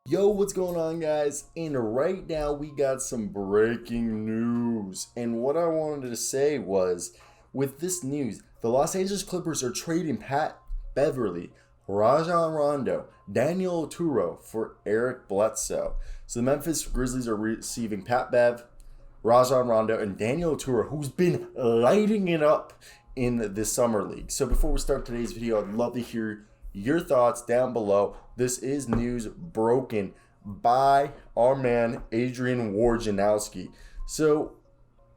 Yo, what's going on, guys? And right now we got some breaking news. And what I wanted to say was, with this news, the Los Angeles Clippers are trading Pat Beverley, Rajon Rondo, Daniel Oturu for Eric Bledsoe. So the Memphis Grizzlies are receiving Pat Bev, Rajon Rondo, and Daniel Oturu, who's been lighting it up in the summer league. So before we start today's video, I'd love to hear your thoughts down below. This is news broken by our man Adrian Wojnarowski. So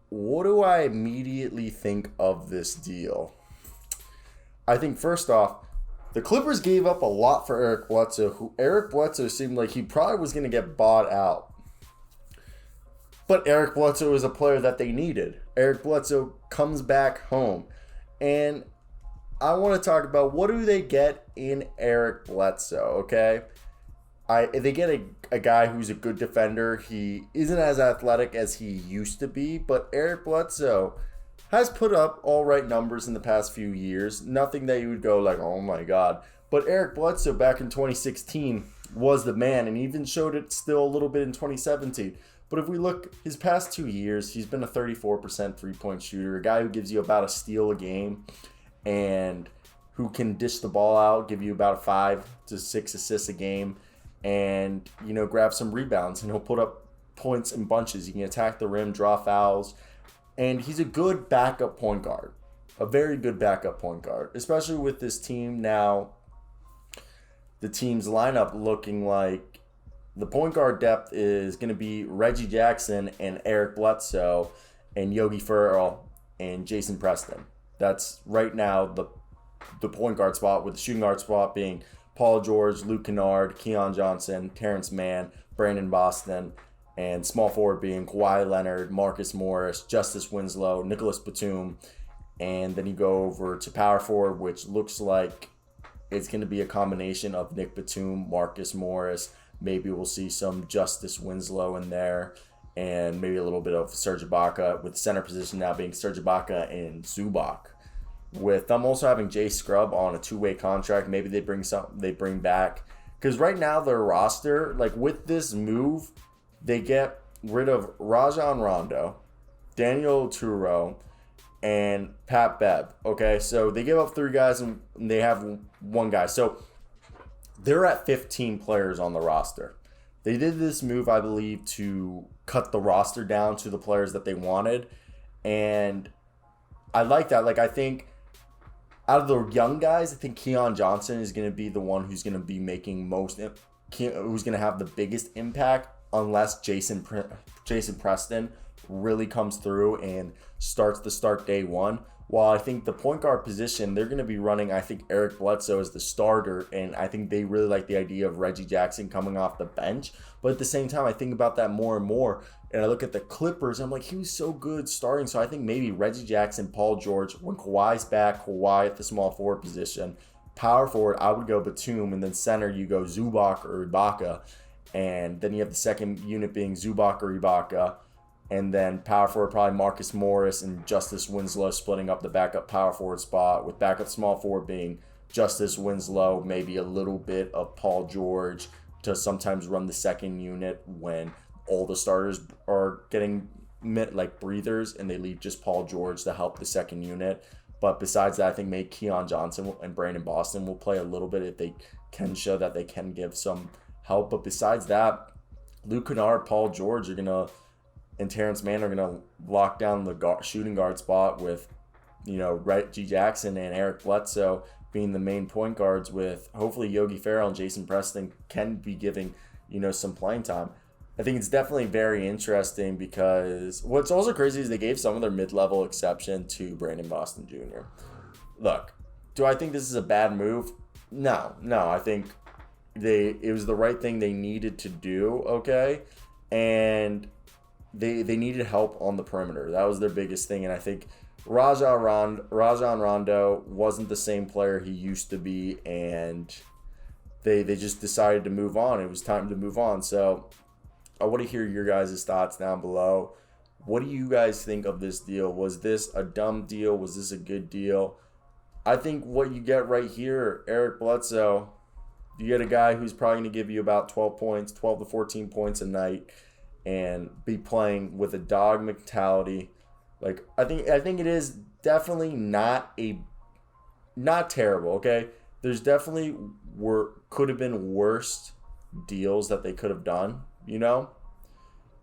what do I immediately think of this deal? I think first off, the Clippers gave up a lot for Eric Bledsoe, who Eric Bledsoe seemed like he probably was going to get bought out. But Eric Bledsoe is a player that they needed. Eric Bledsoe comes back home. And I want to talk about what do they get in Eric Bledsoe, okay? They get a guy who's a good defender. He isn't as athletic as he used to be, but Eric Bledsoe has put up all right numbers in the past few years. Nothing that you would go like, oh my God. But Eric Bledsoe back in 2016 was the man, and even showed it still a little bit in 2017. But if we look his past 2 years, he's been a 34% three-point shooter, a guy who gives you about a steal a game, and who can dish the ball out, give you about 5 to 6 assists a game, and grab some rebounds, and he'll put up points in bunches. He can attack the rim, draw fouls, and he's a good backup point guard, a very good backup point guard, especially with this team now. The team's lineup looking like the point guard depth is going to be Reggie Jackson and Eric Bledsoe and Yogi Ferrell and Jason Preston. That's right now the point guard spot, with the shooting guard spot being Paul George, Luke Kennard, Keon Johnson, Terrence Mann, Brandon Boston, and small forward being Kawhi Leonard, Marcus Morris, Justice Winslow, Nicholas Batum. And then you go over to power forward, which looks like it's going to be a combination of Nick Batum, Marcus Morris. Maybe we'll see some Justice Winslow in there, and maybe a little bit of Serge Ibaka, with the center position now being Serge Ibaka and Zubac. With them also having Jay Scrubb on a two-way contract, maybe they bring back, because right now their roster, like with this move, they get rid of Rajon Rondo, Daniel Oturu, and Pat Bev. Okay, so they give up 3 guys and they have 1 guy. So they're at 15 players on the roster. They did this move, I believe, to cut the roster down to the players that they wanted. And I like that. Like, I think out of the young guys, I think Keon Johnson is going to be the one who's going to be making who's going to have the biggest impact, unless Jason Preston really comes through and starts the start day one. While I think the point guard position, they're going to be running, I think, Eric Bledsoe as the starter, and I think they really like the idea of Reggie Jackson coming off the bench. But at the same time, I think about that more and more, and I look at the Clippers, and I'm like, he was so good starting, so I think maybe Reggie Jackson, Paul George, when Kawhi's back, Kawhi at the small forward position. Power forward, I would go Batum, and then center, you go Zubac or Ibaka, and then you have the second unit being Zubac or Ibaka. And then power forward, probably Marcus Morris and Justice Winslow splitting up the backup power forward spot, with backup small forward being Justice Winslow, maybe a little bit of Paul George to sometimes run the second unit when all the starters are getting like breathers and they leave just Paul George to help the second unit. But besides that, I think maybe Keon Johnson and Brandon Boston will play a little bit if they can show that they can give some help. But besides that, Luke Kennard, Paul George and Terrence Mann are going to lock down the shooting guard spot, with, Reggie Jackson and Eric Bledsoe being the main point guards, with hopefully Yogi Ferrell and Jason Preston can be giving, some playing time. I think it's definitely very interesting, because what's also crazy is they gave some of their mid-level exception to Brandon Boston Jr. Look, do I think this is a bad move? No, I think it was the right thing they needed to do, okay? And They needed help on the perimeter. That was their biggest thing. And I think Rajon Rondo wasn't the same player he used to be, and they just decided to move on. It was time to move on. So I want to hear your guys' thoughts down below. What do you guys think of this deal? Was this a dumb deal? Was this a good deal? I think what you get right here, Eric Bledsoe, You get a guy who's probably going to give you about 12 points, 12 to 14 points a night, and be playing with a dog mentality. Like I think it is definitely not terrible. Okay, there's definitely could have been worse deals that they could have done,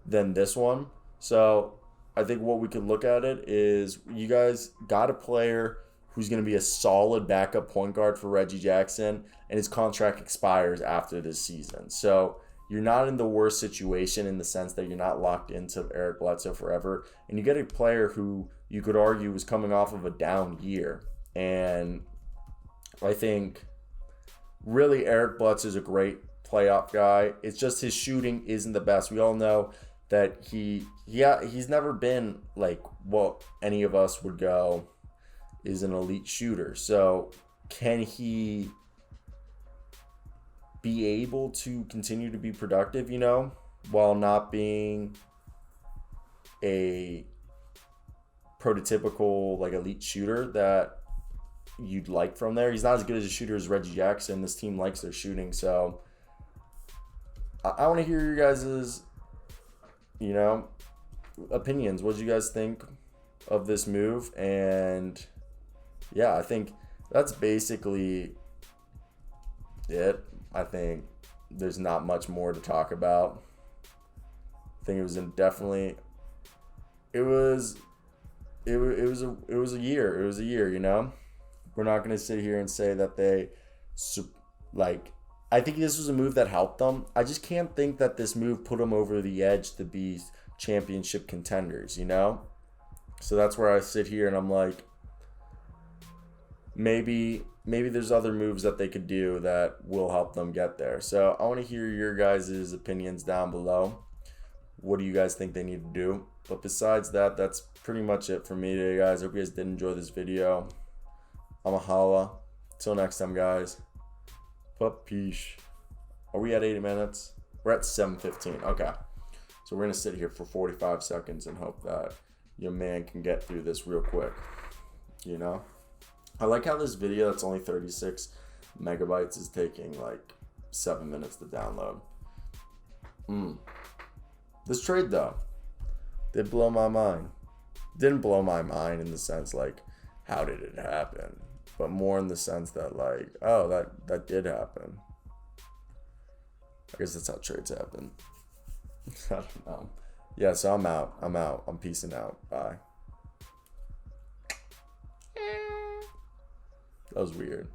than this one. So I think what we could look at it is you guys got a player who's going to be a solid backup point guard for Reggie Jackson, and his contract expires after this season. So you're not in the worst situation in the sense that you're not locked into Eric Bledsoe forever. And you get a player who you could argue was coming off of a down year. And I think really Eric Bledsoe is a great playoff guy. It's just his shooting isn't the best. We all know that he's never been like what any of us would go is an elite shooter. So can he be able to continue to be productive, while not being a prototypical like elite shooter that you'd like from there? He's not as good as a shooter as Reggie Jackson. This team likes their shooting. So I want to hear your guys' opinions. What do you guys think of this move? And yeah, I think that's basically it. I think there's not much more to talk about. I think it was definitely it was a year. It was a year, We're not going to sit here and say that they I think this was a move that helped them. I just can't think that this move put them over the edge to be championship contenders, So that's where I sit here and I'm like, maybe there's other moves that they could do that will help them get there. So I want to hear your guys' opinions down below. What do you guys think they need to do? But besides that, that's pretty much it for me today, guys. Hope you guys did enjoy this video. I'm a holla. Till next time, guys. Peace. Are we at 80 minutes? We're at 7:15. Okay. So we're going to sit here for 45 seconds and hope that your man can get through this real quick. I like how this video that's only 36 megabytes is taking like 7 minutes to download. This trade, though, did blow my mind. Didn't blow my mind in the sense like, how did it happen? But more in the sense that like, oh, that did happen. I guess that's how trades happen. I don't know. Yeah, so I'm out. I'm peacing out. Bye. That was weird.